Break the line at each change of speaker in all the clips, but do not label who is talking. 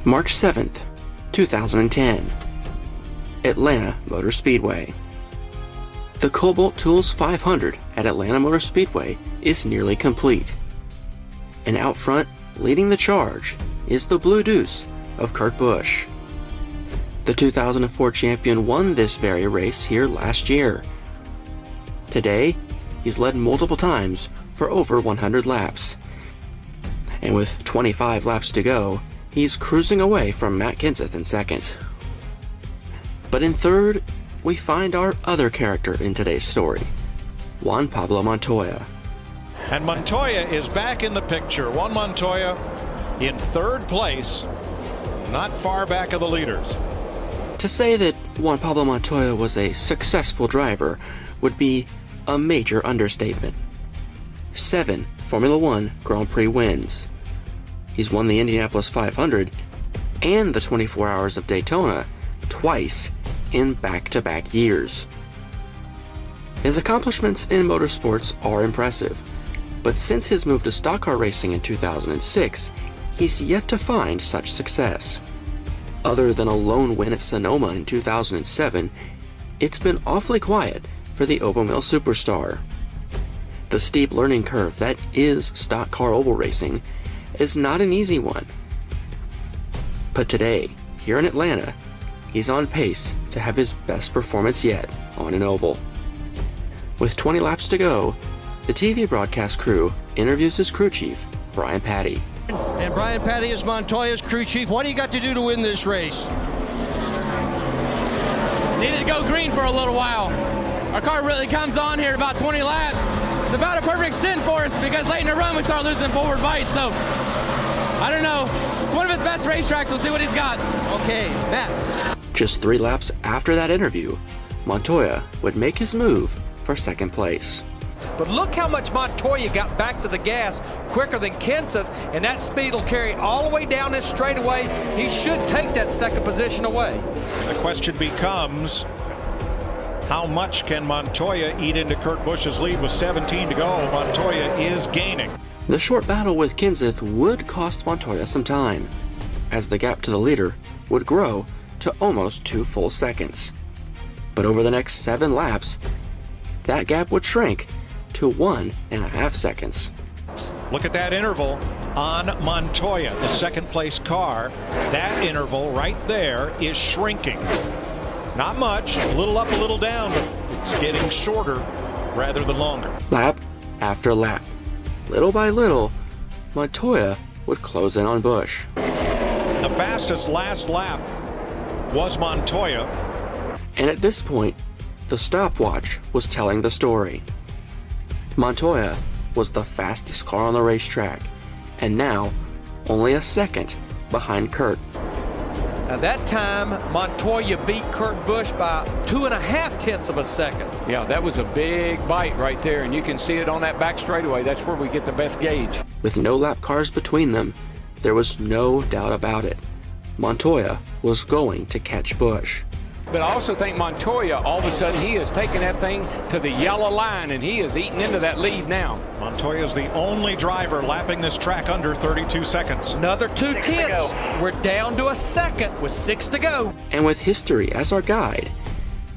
March 7th, 2010, Atlanta Motor Speedway. The Kobolt Tools 500 at Atlanta Motor Speedway is nearly complete. And out front, leading the charge, is the Blue Deuce of Kurt Busch. The 2004 champion won this very race here last year. Today, he's led multiple times for over 100 laps. And with 25 laps to go, he's cruising away from Matt Kenseth in second. But in third, we find our other character in today's story, Juan Pablo Montoya.
And Montoya is back in the picture. Juan Montoya in third place, not far back of the leaders.
To say that Juan Pablo Montoya was a successful driver would be a major understatement. 7 Formula One Grand Prix wins. He's won the Indianapolis 500 and the 24 Hours of Daytona twice in back-to-back years. His accomplishments in motorsports are impressive, but since his move to stock car racing in 2006, he's yet to find such success. Other than a lone win at Sonoma in 2007, it's been awfully quiet for the open wheel superstar. The steep learning curve that is stock car oval racing is not an easy one. But today, here in Atlanta, he's on pace to have his best performance yet on an oval. With 20 laps to go, the TV broadcast crew interviews his crew chief, Brian Patty.
And Brian Patty is Montoya's crew chief. What do you got to do to win this race?
Needed to go green for a little while. Our car really comes on here about 20 laps. It's about a perfect stint for us because late in the run we start losing forward bites. So, I don't know. It's one of his best racetracks. We'll see what he's got.
Okay, Matt.
Just 3 laps after that interview, Montoya would make his move for second place.
But look how much Montoya got back to the gas quicker than Kenseth, and that speed will carry all the way down this straightaway. He should take that second position away.
The question becomes, how much can Montoya eat into Kurt Busch's lead with 17 to go? Montoya is gaining.
The short battle with Kenseth would cost Montoya some time, as the gap to the leader would grow to almost 2 full seconds. But over the next 7 laps, that gap would shrink to 1.5 seconds.
Look at that interval on Montoya, the second place car. That interval right there is shrinking. Not much, a little up, a little down, but it's getting shorter rather than longer.
Lap after lap, little by little, Montoya would close in on Busch.
The fastest last lap was Montoya.
And at this point, the stopwatch was telling the story. Montoya was the fastest car on the racetrack, and now only a second behind Kurt.
At that time, Montoya beat Kurt Busch by 2.5 tenths of a second.
Yeah, that was a big bite right there, and you can see it on that back straightaway. That's where we get the best gauge.
With no lap cars between them, there was no doubt about it. Montoya was going to catch Busch.
But I also think Montoya, all of a sudden, he has taken that thing to the yellow line, and he is eating into that lead now.
Montoya is the only driver lapping this track under 32 seconds.
Another 2 tenths. We're down to a second with 6 to go.
And with history as our guide,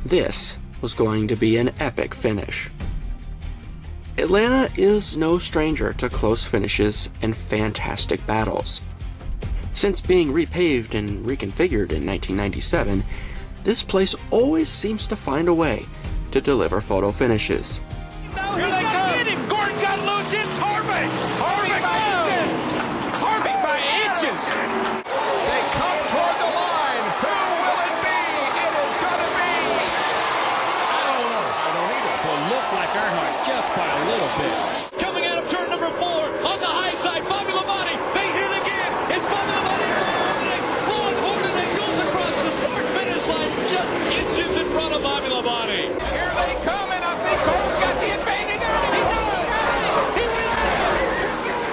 this was going to be an epic finish. Atlanta is no stranger to close finishes and fantastic battles. Since being repaved and reconfigured in 1997, this place always seems to find a way to deliver photo finishes.
Now here they come. Gordon got loose. It's Harvick. Harvick by inches. Harvick by inches. They come toward the line. Who will it be? It is going to be. I don't know. I don't either. Will look like Earnhardt just by a little bit. Coming out of turn number 4 on the high side, Bobby Labonte. They hit again. It's Bobby Labonte. Ron Hornaday goes across the start finish line just inches in front of Bobby Labonte.
Here they come, and I think Cole's got the advantage. He does. He wins.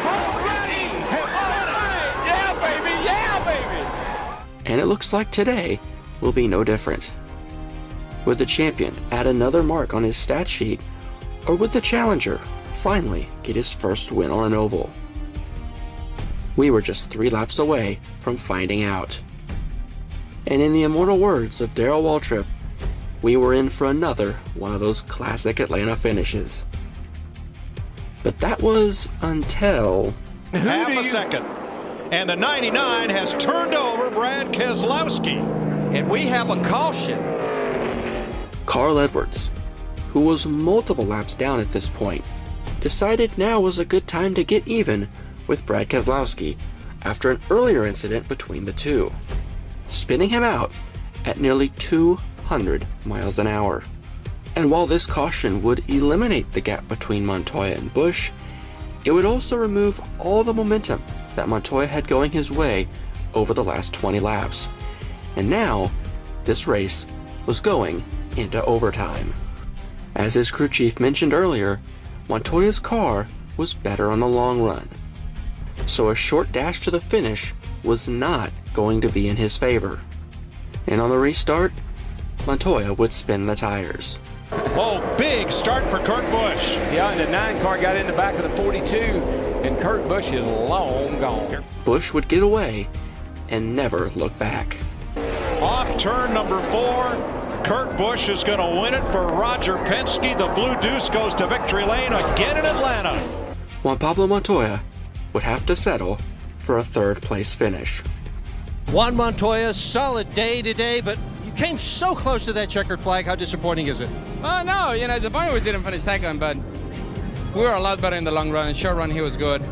Cole ready. All right. Yeah, baby. Yeah, baby.
And it looks like today will be no different. Would the champion add another mark on his stat sheet, or would the challenger finally get his first win on an oval? We were just 3 laps away from finding out. And in the immortal words of Darrell Waltrip, we were in for another one of those classic Atlanta finishes. But that was until...
Half a second. And the 99 has turned over Brad Keselowski.
And we have a caution.
Carl Edwards, who was multiple laps down at this point, decided now was a good time to get even with Brad Keselowski after an earlier incident between the two, spinning him out at nearly 200 miles an hour. And while this caution would eliminate the gap between Montoya and Busch, it would also remove all the momentum that Montoya had going his way over the last 20 laps. And now, this race was going into overtime. As his crew chief mentioned earlier, Montoya's car was better on the long run, so a short dash to the finish was not going to be in his favor. And on the restart, Montoya would spin the tires.
Oh, big start for Kurt Busch.
Yeah, and the 9 car got in the back of the 42, and Kurt Busch is long gone.
Busch would get away and never look back.
Off turn number 4. Kurt Busch is going to win it for Roger Penske. The Blue Deuce goes to victory lane again in Atlanta.
Juan Pablo Montoya would have to settle for a 3rd place finish.
Juan Montoya, solid day today, but you came so close to that checkered flag. How disappointing is it?
No, the point we didn't finish second, but we were a lot better in the long run. In short run, he was good.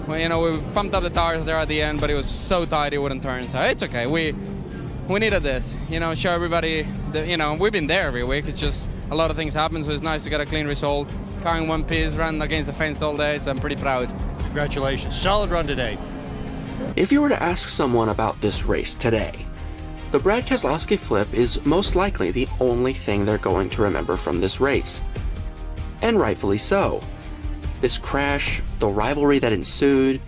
Well, we pumped up the tires there at the end, but it was so tight it wouldn't turn. So it's okay. We needed this. Show everybody that, we've been there every week. It's just a lot of things happen, so it's nice to get a clean result. Car in one piece, ran against the fence all day, so I'm pretty proud.
Congratulations. Solid run today.
If you were to ask someone about this race today, the Brad Keselowski flip is most likely the only thing they're going to remember from this race. And rightfully so. This crash, the rivalry that ensued,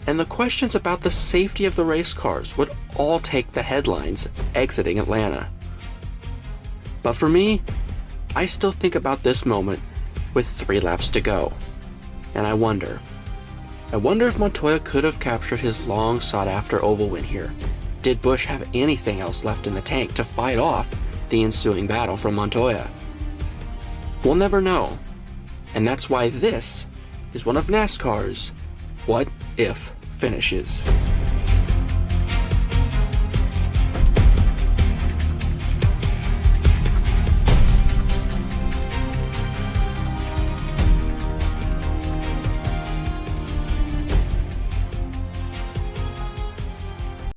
and the questions about the safety of the race cars would all take the headlines exiting Atlanta. But for me, I still think about this moment with 3 laps to go. And I wonder if Montoya could have captured his long sought after oval win here. Did Busch have anything else left in the tank to fight off the ensuing battle from Montoya? We'll never know. And that's why this is one of NASCAR's What If finishes.